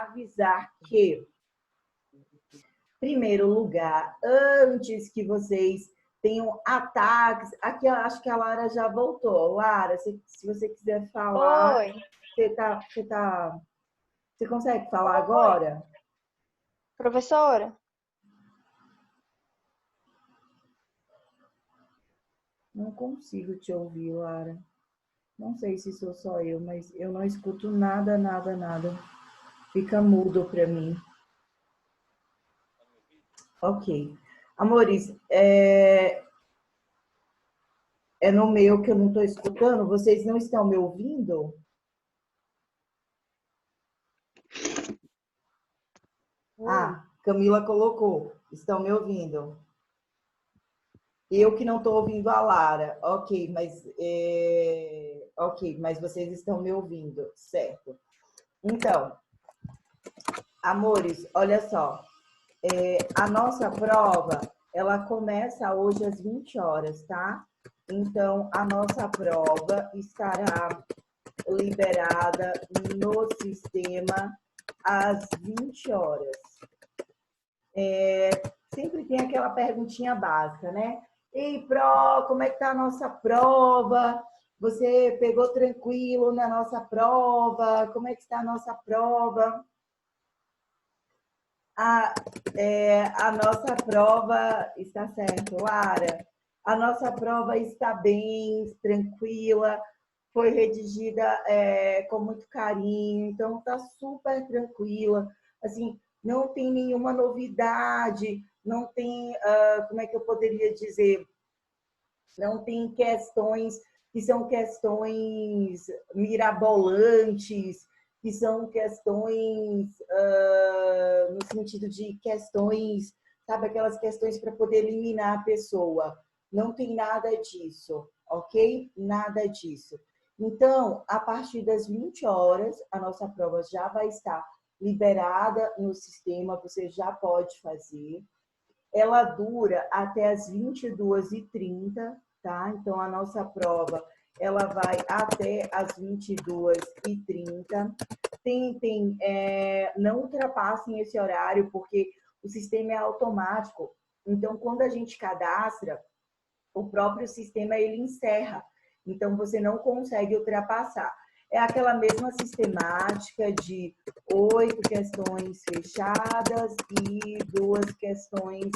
avisar que, em primeiro lugar, antes que vocês tenham ataques... Aqui eu acho que a Lara já voltou. Lara, se você quiser falar... Oi. Você consegue falar Oi. agora? Professora? Não consigo te ouvir, Lara. Não sei se sou só eu, mas eu não escuto nada, nada, nada. Fica mudo para mim. Ok. Amores, é no meu que eu não estou escutando? Vocês não estão me ouvindo? Ah, Camila colocou. Estão me ouvindo? Eu que não estou ouvindo a Lara. Ok, mas vocês estão me ouvindo, certo? Então, amores, olha só. A nossa prova, ela começa hoje às 20 horas, tá? Então, a nossa prova estará liberada no sistema às 20 horas. Sempre tem aquela perguntinha básica, né? Ei, Pro, como é que tá a nossa prova? Você pegou tranquilo na nossa prova? Como é que está a nossa prova? A nossa prova está certo, Lara. A nossa prova está bem, tranquila, foi redigida com muito carinho, então está super tranquila. Assim, não tem nenhuma novidade, não tem, como é que eu poderia dizer? Não tem questões que são questões mirabolantes, que são questões no sentido de questões, sabe, aquelas questões para poder eliminar a pessoa. Não tem nada disso, ok? Nada disso. Então, a partir das 20 horas, a nossa prova já vai estar liberada no sistema, você já pode fazer. Ela dura até as 22h30, tá? Então, a nossa prova, ela vai até as 22h30. Não ultrapassem esse horário, porque o sistema é automático. Então, quando a gente cadastra, o próprio sistema, ele encerra. Então, você não consegue ultrapassar. É aquela mesma sistemática de 8 questões fechadas e 2 questões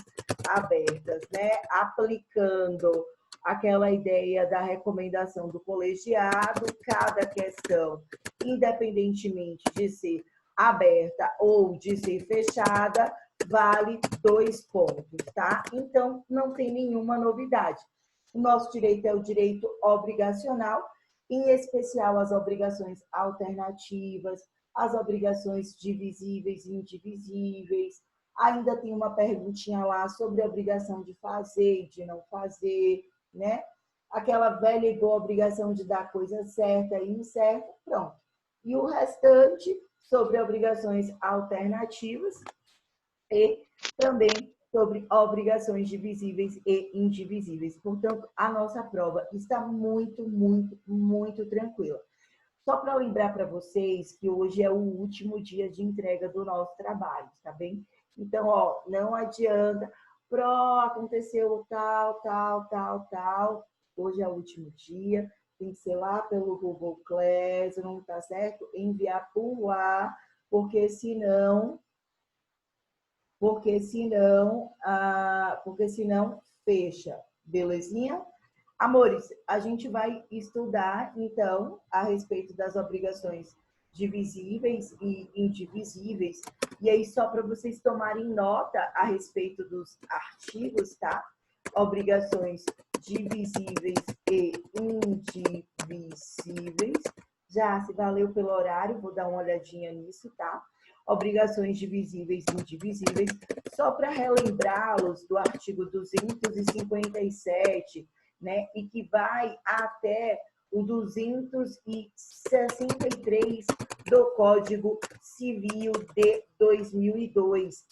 abertas, né? Aplicando aquela ideia da recomendação do colegiado, cada questão, independentemente de ser aberta ou de ser fechada, vale 2 pontos, tá? Então, não tem nenhuma novidade. O nosso direito é o direito obrigacional, em especial as obrigações alternativas, as obrigações divisíveis e indivisíveis. Ainda tem uma perguntinha lá sobre a obrigação de fazer e de não fazer, né? Aquela velha e boa obrigação de dar coisa certa e incerta, pronto. E o restante sobre obrigações alternativas e também sobre obrigações divisíveis e indivisíveis. Portanto, a nossa prova está muito, muito, muito tranquila. Só para lembrar para vocês que hoje é o último dia de entrega do nosso trabalho, tá bem? Então, ó, não adianta, aconteceu tal, tal, tal, tal. Hoje é o último dia, tem que ser lá pelo Google Classroom, tá certo? Enviar por lá, porque senão fecha, belezinha? Amores, a gente vai estudar, então, a respeito das obrigações divisíveis e indivisíveis. E aí, só para vocês tomarem nota a respeito dos artigos, tá? Obrigações divisíveis e indivisíveis. Já se valeu pelo horário, vou dar uma olhadinha nisso, tá? Obrigações divisíveis e indivisíveis, só para relembrá-los do artigo 257, né, e que vai até o 263 do Código Civil de 2002.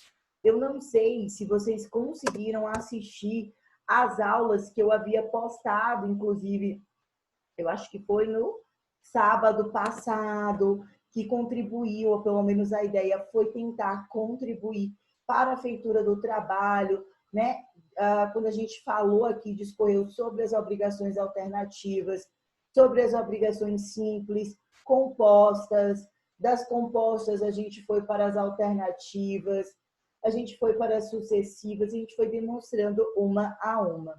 Eu não sei se vocês conseguiram assistir às aulas que eu havia postado, inclusive, eu acho que foi no sábado passado, que contribuiu, ou pelo menos a ideia foi tentar contribuir para a feitura do trabalho, né? Quando a gente falou aqui, discorreu sobre as obrigações alternativas, sobre as obrigações simples, compostas, das compostas a gente foi para as alternativas, a gente foi para as sucessivas, a gente foi demonstrando uma a uma.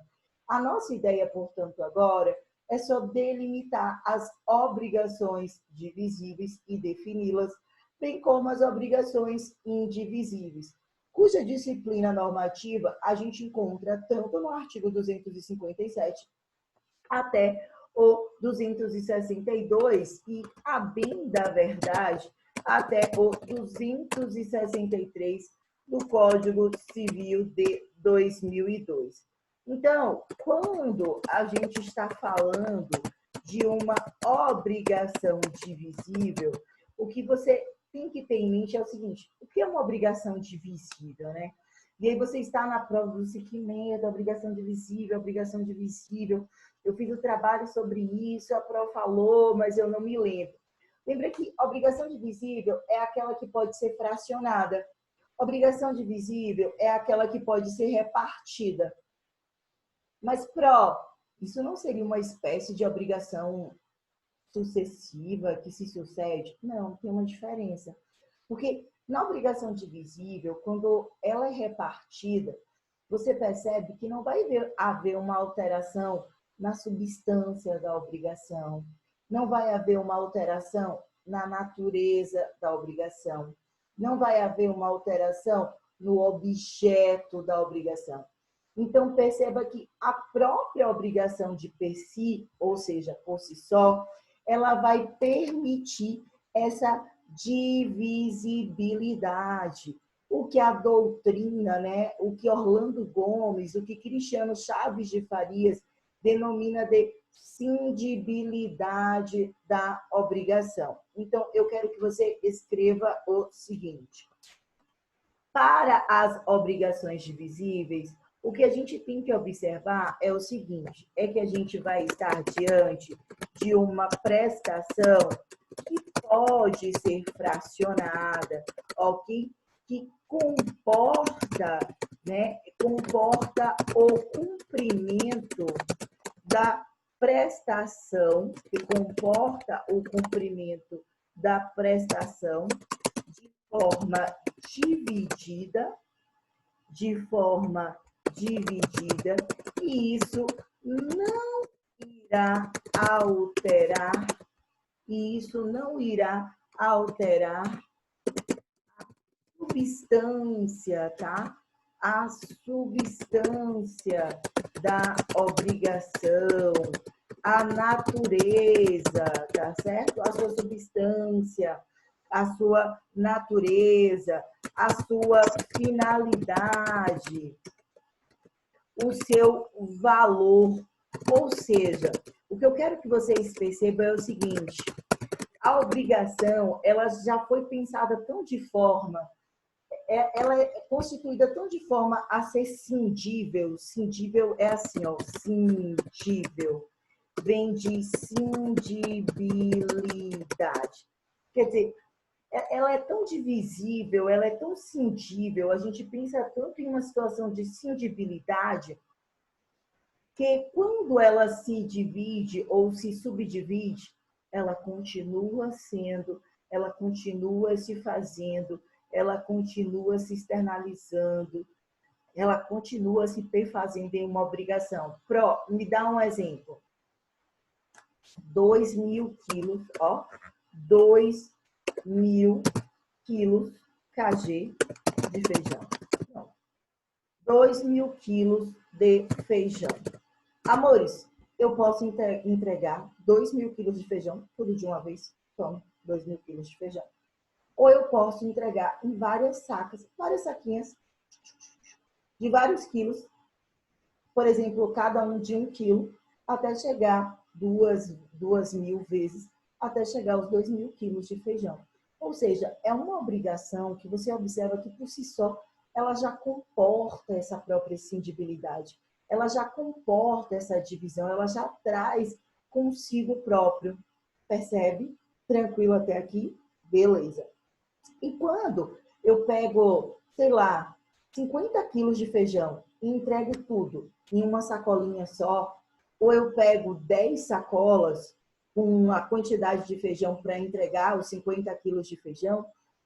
A nossa ideia, portanto, agora é só delimitar as obrigações divisíveis e defini-las, bem como as obrigações indivisíveis, cuja disciplina normativa a gente encontra tanto no artigo 257 até o 262 e, a bem da verdade, até o 263 do Código Civil de 2002. Então, quando a gente está falando de uma obrigação divisível, o que você tem que ter em mente é o seguinte: o que é uma obrigação divisível, né? E aí você está na prova do que obrigação divisível. Eu fiz o trabalho sobre isso, a prova falou, mas eu não me lembro. Lembra que obrigação divisível é aquela que pode ser fracionada. Obrigação divisível é aquela que pode ser repartida. Mas, isso não seria uma espécie de obrigação sucessiva que se sucede? Não, tem uma diferença. Porque na obrigação divisível, quando ela é repartida, você percebe que não vai haver uma alteração na substância da obrigação, não vai haver uma alteração na natureza da obrigação, não vai haver uma alteração no objeto da obrigação. Então, perceba que a própria obrigação de per si, ou seja, por si só, ela vai permitir essa divisibilidade. O que a doutrina, né, o que Orlando Gomes, o que Cristiano Chaves de Farias denomina de cindibilidade da obrigação. Então, eu quero que você escreva o seguinte: para as obrigações divisíveis, o que a gente tem que observar é o seguinte, é que a gente vai estar diante de uma prestação que pode ser fracionada, ok? Que comporta, né, comporta o cumprimento da prestação, que comporta o cumprimento da prestação de forma dividida, e isso não irá alterar, a substância, tá? A substância da obrigação, a natureza, tá certo? A sua substância, a sua natureza, a sua finalidade, o seu valor. Ou seja, o que eu quero que vocês percebam é o seguinte: a obrigação, ela já foi pensada tão de forma, ela é constituída tão de forma a ser cindível. Cindível é assim, ó, cindível. Vem de cindibilidade. Quer dizer, ela é tão divisível, ela é tão cindível, a gente pensa tanto em uma situação de cindibilidade, que quando ela se divide ou se subdivide, ela continua sendo, ela continua se fazendo, ela continua se externalizando, ela continua se perfazendo em uma obrigação. Me dá um exemplo. 2.000 quilos, ó, 2.000 quilos kg de feijão. 2.000 quilos de feijão. Amores, eu posso entregar 2.000 quilos de feijão tudo de uma vez? Toma, 2.000 quilos de feijão. Ou eu posso entregar em várias sacas, várias saquinhas de vários quilos, por exemplo, cada um de 1 quilo, até chegar 2.000 vezes, até chegar aos 2.000 quilos de feijão. Ou seja, é uma obrigação que você observa que, por si só, ela já comporta essa própria cindibilidade. Ela já comporta essa divisão, ela já traz consigo próprio. Percebe? Tranquilo até aqui? Beleza. E quando eu pego, sei lá, 50 quilos de feijão e entrego tudo em uma sacolinha só, ou eu pego 10 sacolas com a quantidade de feijão para entregar os 50 quilos de feijão,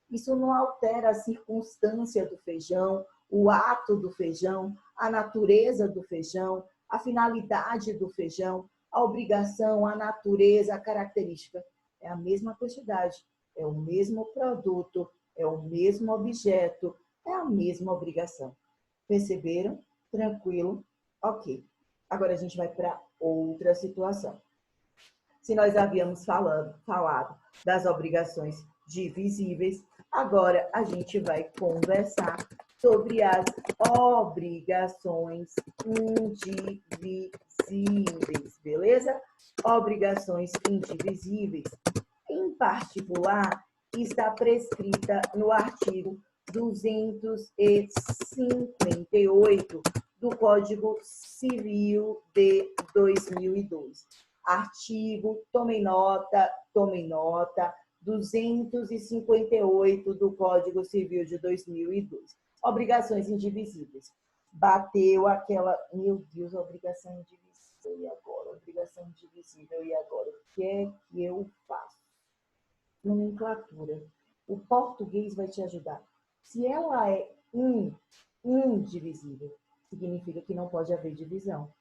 isso não altera a circunstância do feijão, o ato do feijão, a natureza do feijão, a finalidade do feijão, a obrigação, a natureza, a característica. É a mesma quantidade, é o mesmo produto, é o mesmo objeto, é a mesma obrigação. Perceberam? Tranquilo? Ok. Agora a gente vai para outra situação. Se nós havíamos falado das obrigações divisíveis, agora a gente vai conversar sobre as obrigações indivisíveis, beleza? Obrigações indivisíveis, em particular, está prescrita no artigo 258 do Código Civil de 2002. Artigo, tomem nota, 258 do Código Civil de 2002. Obrigações indivisíveis. Bateu aquela, meu Deus, obrigação indivisível, e agora? Obrigação indivisível, e agora? O que é que eu faço? Nomenclatura. O português vai te ajudar. Se ela é indivisível, significa que não pode haver divisão.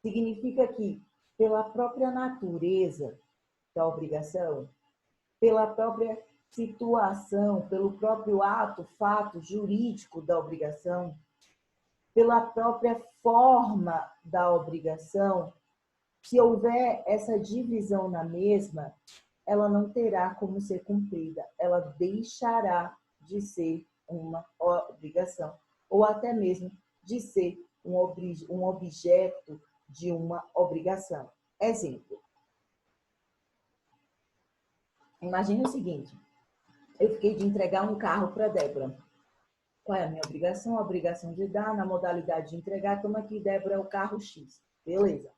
Significa que, pela própria natureza da obrigação, pela própria situação, pelo próprio ato, fato jurídico da obrigação, pela própria forma da obrigação, se houver essa divisão na mesma, ela não terá como ser cumprida, ela deixará de ser uma obrigação, ou até mesmo de ser um objeto de uma obrigação. Exemplo. Imagine o seguinte, eu fiquei de entregar um carro para a Débora. Qual é a minha obrigação? A obrigação de dar, na modalidade de entregar, toma aqui, Débora, é o carro X. Beleza.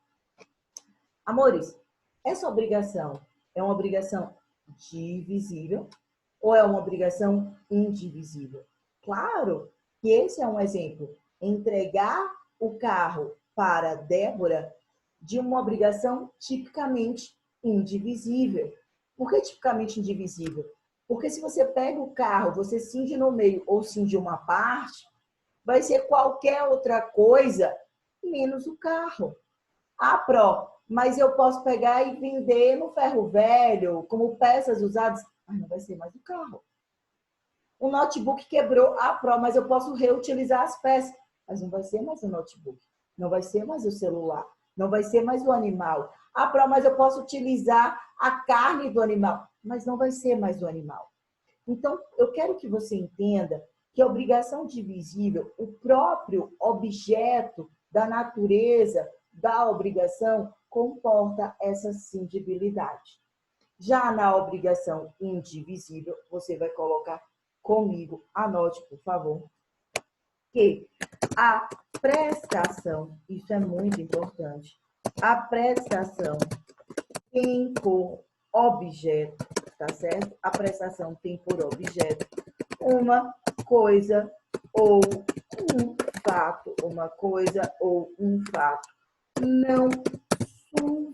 Amores, essa obrigação é uma obrigação divisível ou é uma obrigação indivisível? Claro que esse é um exemplo. Entregar o carro para Débora de uma obrigação tipicamente indivisível. Por que tipicamente indivisível? Porque se você pega o carro, você cinge no meio ou cinge uma parte, vai ser qualquer outra coisa menos o carro. Ah, Pró, mas eu posso pegar e vender no ferro velho, como peças usadas. Mas não vai ser mais o carro. O notebook quebrou. Ah, Pró, mas eu posso reutilizar as peças. Mas não vai ser mais o notebook. Não vai ser mais o celular. Não vai ser mais o animal. Ah, Pró, mas eu posso utilizar a carne do animal. Mas não vai ser mais o animal. Então, eu quero que você entenda que a obrigação divisível, o próprio objeto da natureza da obrigação, comporta essa cingibilidade. Já na obrigação indivisível, você vai colocar comigo, anote, por favor, que a prestação, isso é muito importante, a prestação tem por objeto, tá certo? A prestação tem por objeto uma coisa ou um fato, uma coisa ou um fato não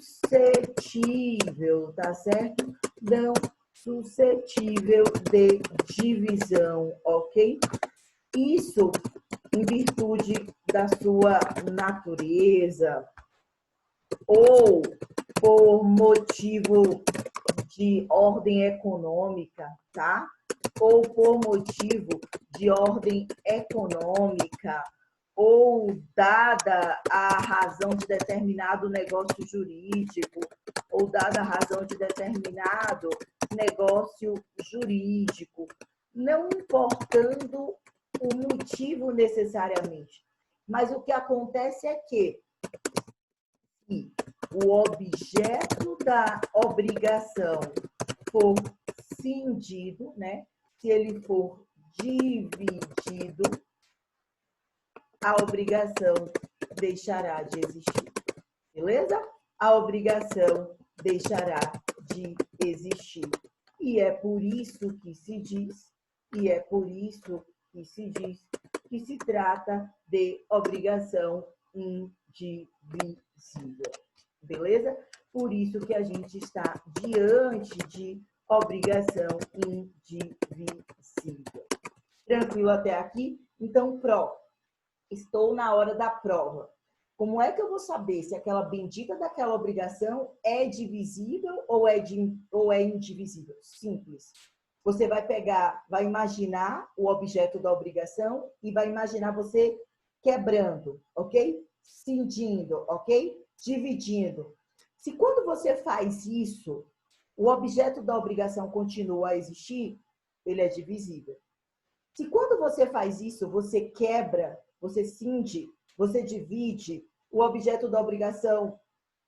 suscetível, tá certo? Não suscetível de divisão, ok? Isso em virtude da sua natureza ou por motivo de ordem econômica, tá? Ou por motivo de ordem econômica, ou dada a razão de determinado negócio jurídico, ou dada a razão de determinado negócio jurídico, não importando o motivo necessariamente. Mas o que acontece é que se o objeto da obrigação for cindido, né? Se ele for dividido, a obrigação deixará de existir. Beleza? A obrigação deixará de existir. E é por isso que se diz, e é por isso que se diz que se trata de obrigação indivisível. Beleza? Por isso que a gente está diante de obrigação indivisível. Tranquilo até aqui? Então, estou na hora da prova. Como é que eu vou saber se aquela bendita daquela obrigação é divisível ou é indivisível? Simples. Você vai imaginar o objeto da obrigação e vai imaginar você quebrando, ok? Cindindo, ok? Dividindo. Se quando você faz isso, o objeto da obrigação continua a existir, ele é divisível. Se quando você faz isso, você quebra, você cinge, você divide, o objeto da obrigação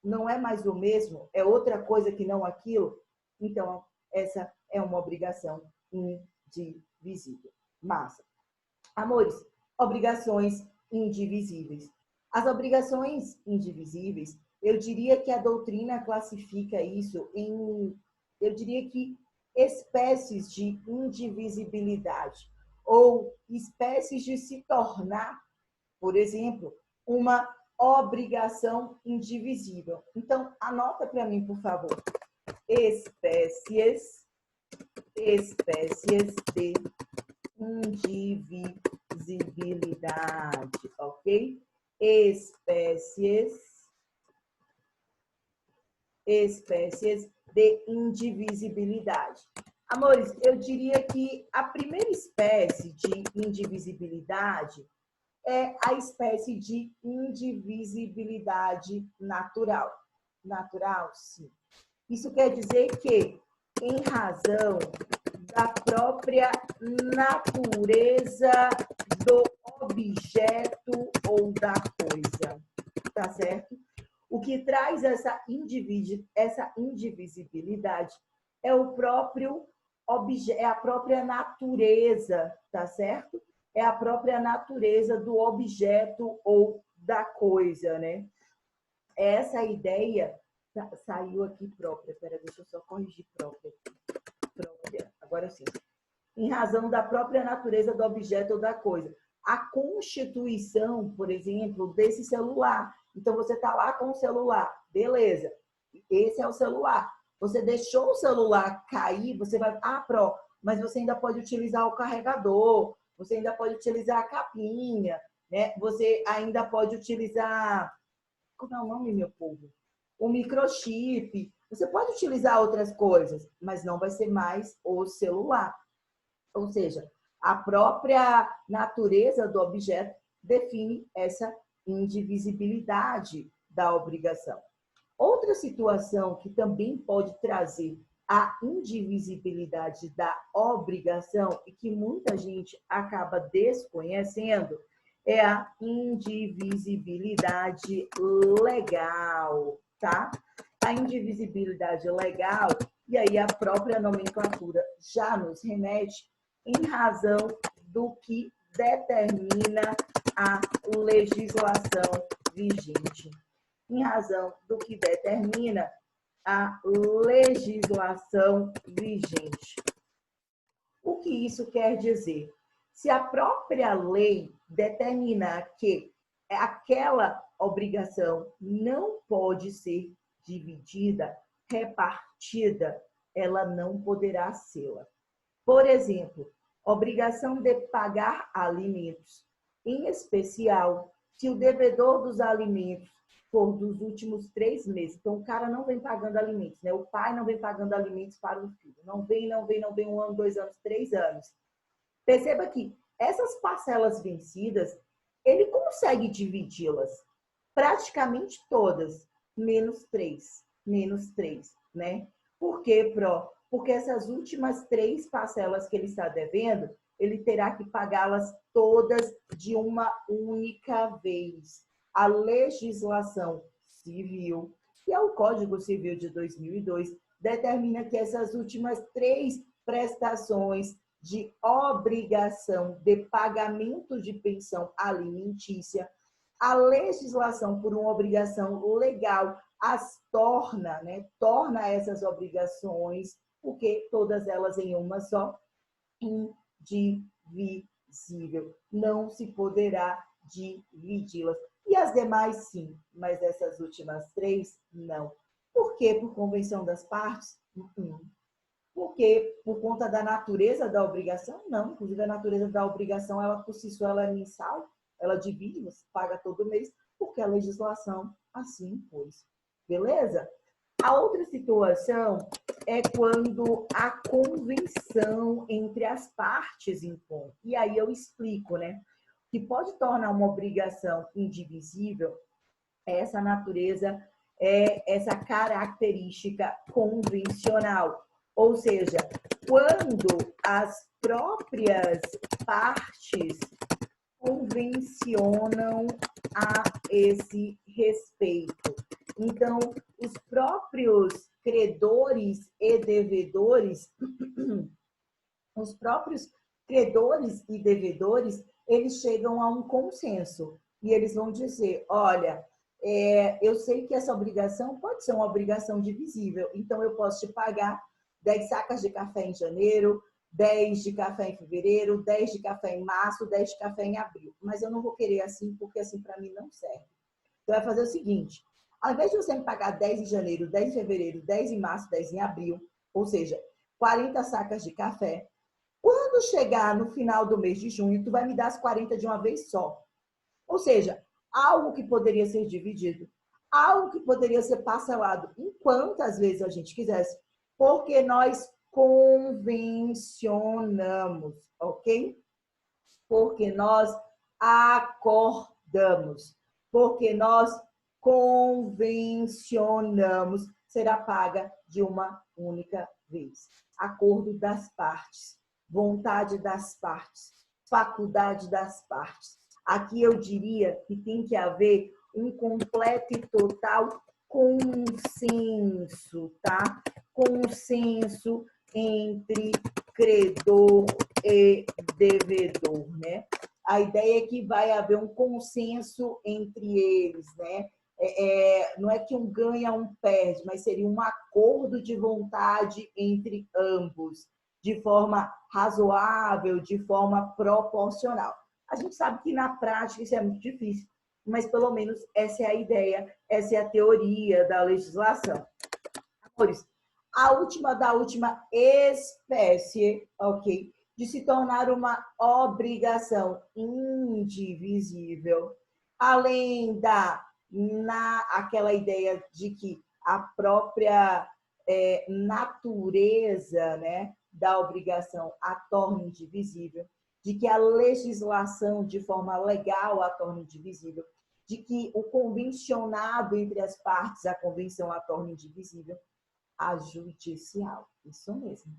não é mais o mesmo, é outra coisa que não aquilo, então essa é uma obrigação indivisível. Massa. Amores, obrigações indivisíveis. As obrigações indivisíveis, eu diria que a doutrina classifica isso eu diria que espécies de indivisibilidade ou espécies de se tornar, por exemplo, uma obrigação indivisível. Então, anota para mim, por favor. Espécies de indivisibilidade, ok? Espécies de indivisibilidade. Amores, eu diria que a primeira espécie de indivisibilidade é a espécie de indivisibilidade natural. Natural, sim. Isso quer dizer que, em razão da própria natureza do objeto ou da coisa, tá certo? O que traz essa indivisibilidade é o próprio objeto, é a própria natureza, tá certo? É a própria natureza do objeto ou da coisa, né? Essa ideia saiu aqui própria. Espera, deixa eu só corrigir própria. Agora sim. Em razão da própria natureza do objeto ou da coisa. A constituição, por exemplo, desse celular. Então, você está lá com o celular. Beleza. Esse é o celular. Você deixou o celular cair, você vai... mas você ainda pode utilizar o carregador, você ainda pode utilizar a capinha, né? Você ainda pode utilizar... Como é o nome, meu povo? O microchip. Você pode utilizar outras coisas, mas não vai ser mais o celular. Ou seja, a própria natureza do objeto define essa indivisibilidade da obrigação. Outra situação que também pode trazer a indivisibilidade da obrigação e que muita gente acaba desconhecendo é a indivisibilidade legal, tá? A indivisibilidade legal, e aí a própria nomenclatura já nos remete em razão do que determina a legislação vigente. Em razão do que determina a legislação vigente. O que isso quer dizer? Se a própria lei determinar que aquela obrigação não pode ser dividida, repartida, ela não poderá ser. Por exemplo, obrigação de pagar alimentos, em especial se o devedor dos alimentos for dos últimos 3 meses. Então, o cara não vem pagando alimentos, né? O pai não vem pagando alimentos para o filho. Não vem 1 ano, 2 anos, 3 anos. Perceba que essas parcelas vencidas, ele consegue dividi-las praticamente todas, menos 3, né? Por quê, Porque essas últimas 3 parcelas que ele está devendo, ele terá que pagá-las todas de uma única vez. A legislação civil, que é o Código Civil de 2002, determina que essas últimas 3 prestações de obrigação de pagamento de pensão alimentícia, a legislação, por uma obrigação legal, as torna, né? Torna essas obrigações porque todas elas em uma só, indivisível. Não se poderá dividi-las. E as demais, sim, mas essas últimas três, não. Por quê? Por convenção das partes? Porque por conta da natureza da obrigação? Não. Inclusive, a natureza da obrigação, ela por si só, ela é mensal, ela divide, você paga todo mês, porque a legislação assim impôs. Beleza? A outra situação é quando a convenção entre as partes impõe. E aí eu explico, né? Que pode tornar uma obrigação indivisível é essa natureza, é essa característica convencional. Ou seja, quando as próprias partes convencionam a esse respeito. Então, os próprios credores e devedores, eles chegam a um consenso e eles vão dizer, olha, eu sei que essa obrigação pode ser uma obrigação divisível, então eu posso te pagar 10 sacas de café em janeiro, 10 de café em fevereiro, 10 de café em março, 10 de café em abril. Mas eu não vou querer assim, porque assim para mim não serve. Você vai fazer o seguinte, ao invés de você me pagar 10 em janeiro, 10 em fevereiro, 10 em março, 10 em abril, ou seja, 40 sacas de café, quando chegar no final do mês de junho, tu vai me dar as 40 de uma vez só. Ou seja, algo que poderia ser dividido, algo que poderia ser parcelado em quantas vezes a gente quisesse, porque nós convencionamos, ok? Porque nós acordamos, porque nós convencionamos, será paga de uma única vez. Acordo das partes, vontade das partes, faculdade das partes. Aqui eu diria que tem que haver um completo e total consenso, tá? Consenso entre credor e devedor, né? A ideia é que vai haver um consenso entre eles, né? Não é que um ganha, um perde, mas seria um acordo de vontade entre ambos, de forma razoável, de forma proporcional. A gente sabe que na prática isso é muito difícil, mas pelo menos essa é a ideia, essa é a teoria da legislação. Por isso, a última da última espécie, ok, de se tornar uma obrigação indivisível, além aquela ideia de que a própria natureza, né, da obrigação a torna indivisível, de que a legislação de forma legal a torna indivisível, de que o convencionado entre as partes, a convenção a torna indivisível, a judicial, isso mesmo.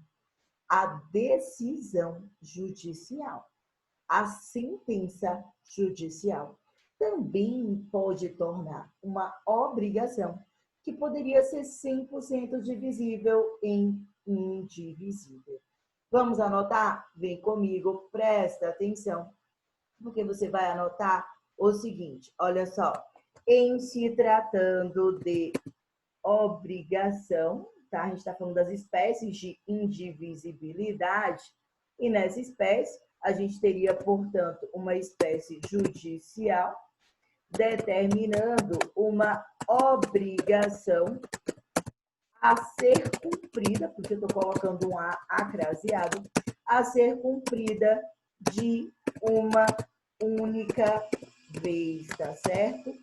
A decisão judicial, a sentença judicial também pode tornar uma obrigação que poderia ser 100% divisível em indivisível. Vamos anotar? Vem comigo, presta atenção, porque você vai anotar o seguinte, olha só, em se tratando de obrigação, tá? A gente está falando das espécies de indivisibilidade, e nessa espécie a gente teria, portanto, uma espécie judicial, determinando uma obrigação a ser cumprida, porque eu estou colocando um A acraseado, a ser cumprida de uma única vez, tá certo?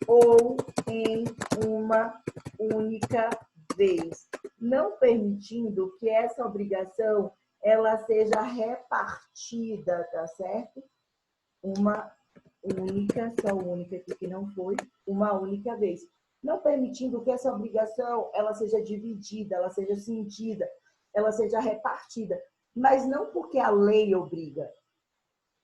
Ou em uma única vez, não permitindo que essa obrigação ela seja repartida, tá certo? Uma única, só única aqui que não foi, uma única vez. Não permitindo que essa obrigação ela seja dividida, ela seja cindida, ela seja repartida, mas não porque a lei obriga,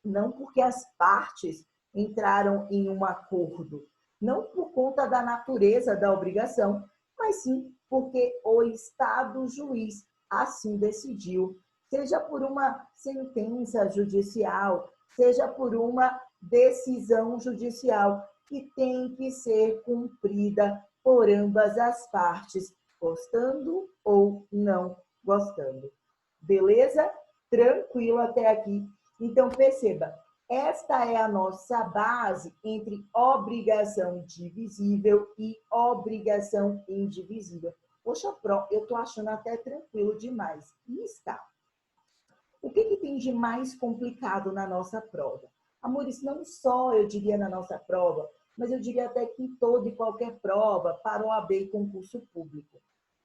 não porque as partes entraram em um acordo, não por conta da natureza da obrigação, mas sim porque o Estado juiz assim decidiu, seja por uma sentença judicial, seja por uma decisão judicial que tem que ser cumprida por ambas as partes, gostando ou não gostando. Beleza? Tranquilo até aqui. Então, perceba, esta é a nossa base entre obrigação divisível e obrigação indivisível. Poxa, eu estou achando até tranquilo demais. E está. O que tem de mais complicado na nossa prova? Amores, não só eu diria na nossa prova, mas eu diria até que em toda e qualquer prova para o OAB e concurso público.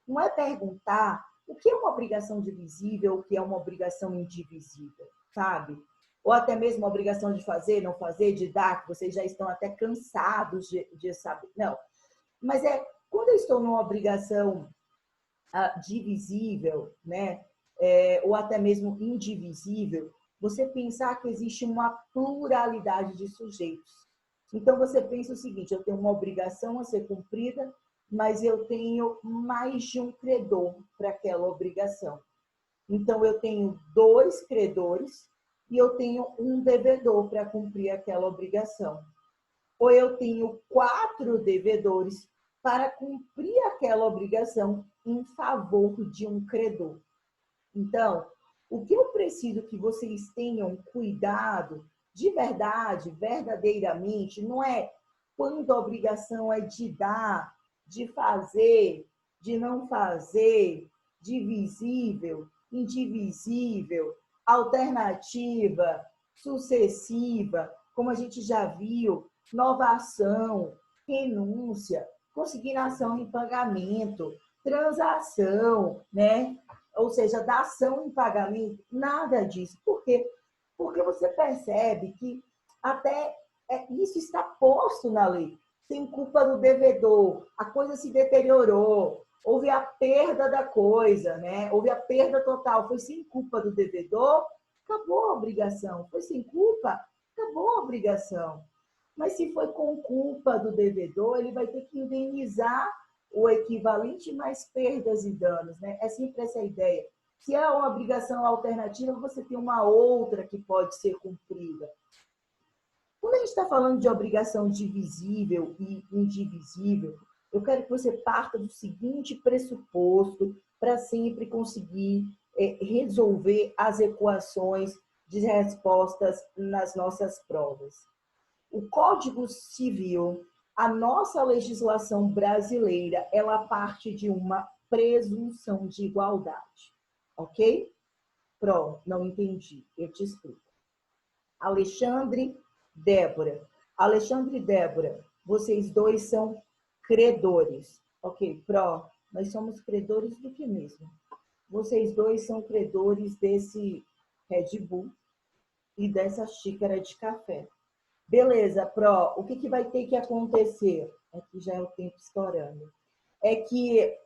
Não é perguntar o que é uma obrigação divisível, o que é uma obrigação indivisível, sabe? Ou até mesmo a obrigação de fazer, não fazer, de dar, que vocês já estão até cansados de saber. Não. Mas quando eu estou numa obrigação divisível, né? Ou até mesmo indivisível, você pensar que existe uma pluralidade de sujeitos. Então, você pensa o seguinte, eu tenho uma obrigação a ser cumprida, mas eu tenho mais de um credor para aquela obrigação. Então, eu tenho 2 credores e eu tenho um devedor para cumprir aquela obrigação. Ou eu tenho 4 devedores para cumprir aquela obrigação em favor de um credor. Então, o que eu preciso que vocês tenham cuidado de verdade, verdadeiramente, não é quando a obrigação é de dar, de fazer, de não fazer, divisível, indivisível, alternativa, sucessiva, como a gente já viu, novação, renúncia, consignação em pagamento, transação, né? Ou seja, dação em pagamento, nada disso. Por quê? Porque você percebe que até isso está posto na lei. Sem culpa do devedor, a coisa se deteriorou, houve a perda da coisa, né? Houve a perda total, foi sem culpa do devedor, acabou a obrigação. Foi sem culpa, acabou a obrigação. Mas se foi com culpa do devedor, ele vai ter que indenizar o equivalente mais perdas e danos, né? É sempre essa ideia. Se é uma obrigação alternativa, você tem uma outra que pode ser cumprida. Quando a gente está falando de obrigação divisível e indivisível, eu quero que você parta do seguinte pressuposto para sempre conseguir resolver as equações de respostas nas nossas provas. O Código Civil, a nossa legislação brasileira, ela parte de uma presunção de igualdade, ok? Pronto, não entendi, eu te explico. Alexandre, Débora. Alexandre e Débora, vocês dois são credores, ok? Nós somos credores do que mesmo? Vocês dois são credores desse Red Bull e dessa xícara de café. Beleza, o que vai ter que acontecer? Aqui já é o tempo estourando. É que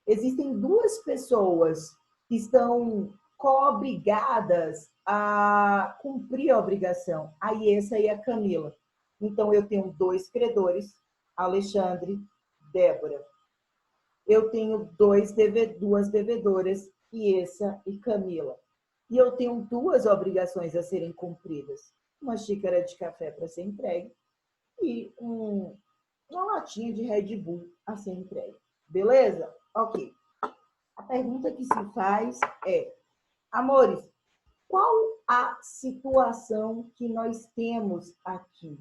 existem 2 pessoas que estão co-obrigadas a cumprir a obrigação. A Iessa e a Camila. Então, eu tenho 2 credores, Alexandre, Débora. Eu tenho 2 devedoras, Iessa e Camila. E eu tenho 2 obrigações a serem cumpridas. Uma xícara de café para ser entregue e uma latinha de Red Bull a ser entregue. Beleza? Ok. A pergunta que se faz é, amores, qual a situação que nós temos aqui?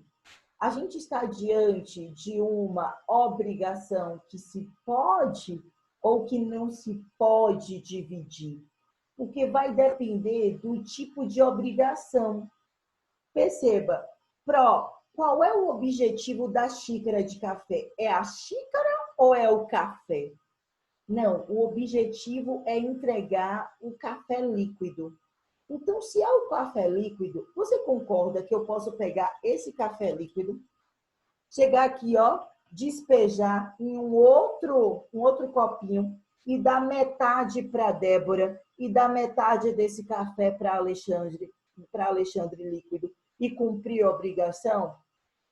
A gente está diante de uma obrigação que se pode ou que não se pode dividir? Porque vai depender do tipo de obrigação. Perceba, qual é o objetivo da xícara de café? É a xícara ou é o café? Não, o objetivo é entregar o café líquido. Então, se é o café líquido, você concorda que eu posso pegar esse café líquido, chegar aqui, ó, despejar em um outro copinho e dar metade para Débora e dar metade desse café para Alexandre líquido e cumprir a obrigação?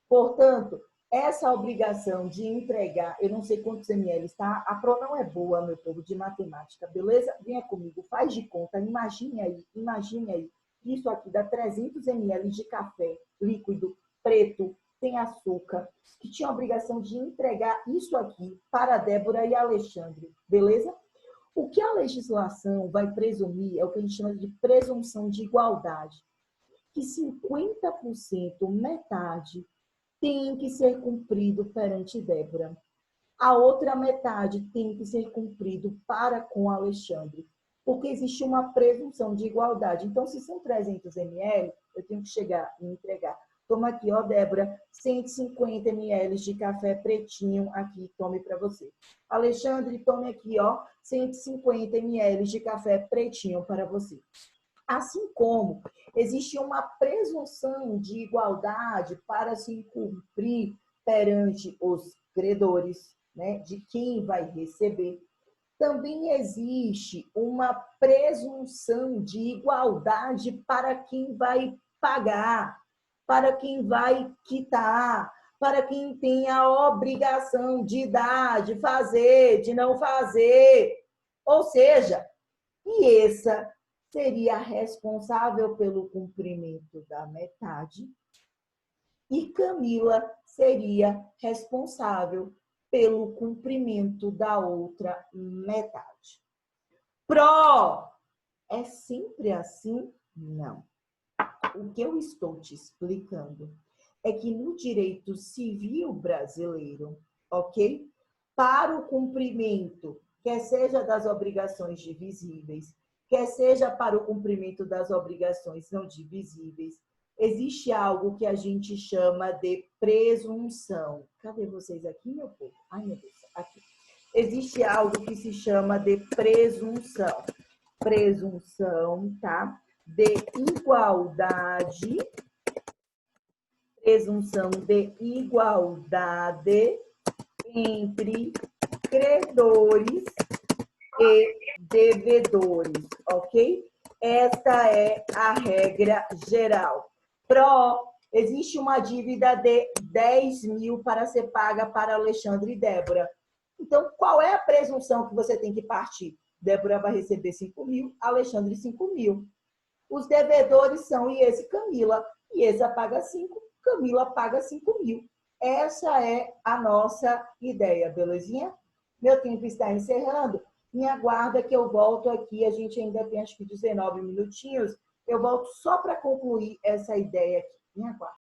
Portanto, essa obrigação de entregar, eu não sei quantos ml, tá? A prova não é boa, meu povo, de matemática, beleza? Venha comigo, faz de conta, imagine aí. Isso aqui dá 300 ml de café líquido, preto, sem açúcar, que tinha a obrigação de entregar isso aqui para Débora e Alexandre, beleza? O que a legislação vai presumir é o que a gente chama de presunção de igualdade, que 50%, metade, tem que ser cumprido perante Débora. A outra metade tem que ser cumprido para com Alexandre, porque existe uma presunção de igualdade. Então, se são 300 ml, eu tenho que chegar e entregar. Toma aqui, ó, Débora, 150 ml de café pretinho aqui, tome para você. Alexandre, tome aqui, ó, 150 ml de café pretinho para você. Assim como existe uma presunção de igualdade para se cumprir perante os credores, né, de quem vai receber, também existe uma presunção de igualdade para quem vai pagar, para quem vai quitar, para quem tem a obrigação de dar, de fazer, de não fazer. Ou seja, essa seria responsável pelo cumprimento da metade e Camila seria responsável pelo cumprimento da outra metade. Pró, é sempre assim? Não. O que eu estou te explicando é que no direito civil brasileiro, ok? Para o cumprimento, quer seja das obrigações divisíveis, quer seja para o cumprimento das obrigações não divisíveis, existe algo que a gente chama de presunção. Cadê vocês aqui, meu povo? Ai, meu Deus, aqui. Existe algo que se chama de presunção. Presunção, tá? De igualdade. Presunção de igualdade entre credores e devedores, ok? Esta é a regra geral. Existe uma dívida de 10 mil para ser paga para Alexandre e Débora. Então, qual é a presunção que você tem que partir? Débora vai receber 5 mil, Alexandre 5 mil. Os devedores são Iesa e Camila. Iesa paga 5, Camila paga 5 mil. Essa é a nossa ideia, belezinha? Meu tempo está encerrando. Me aguarda que eu volto aqui. A gente ainda tem acho que 19 minutinhos. Eu volto só para concluir essa ideia aqui. Me aguarda.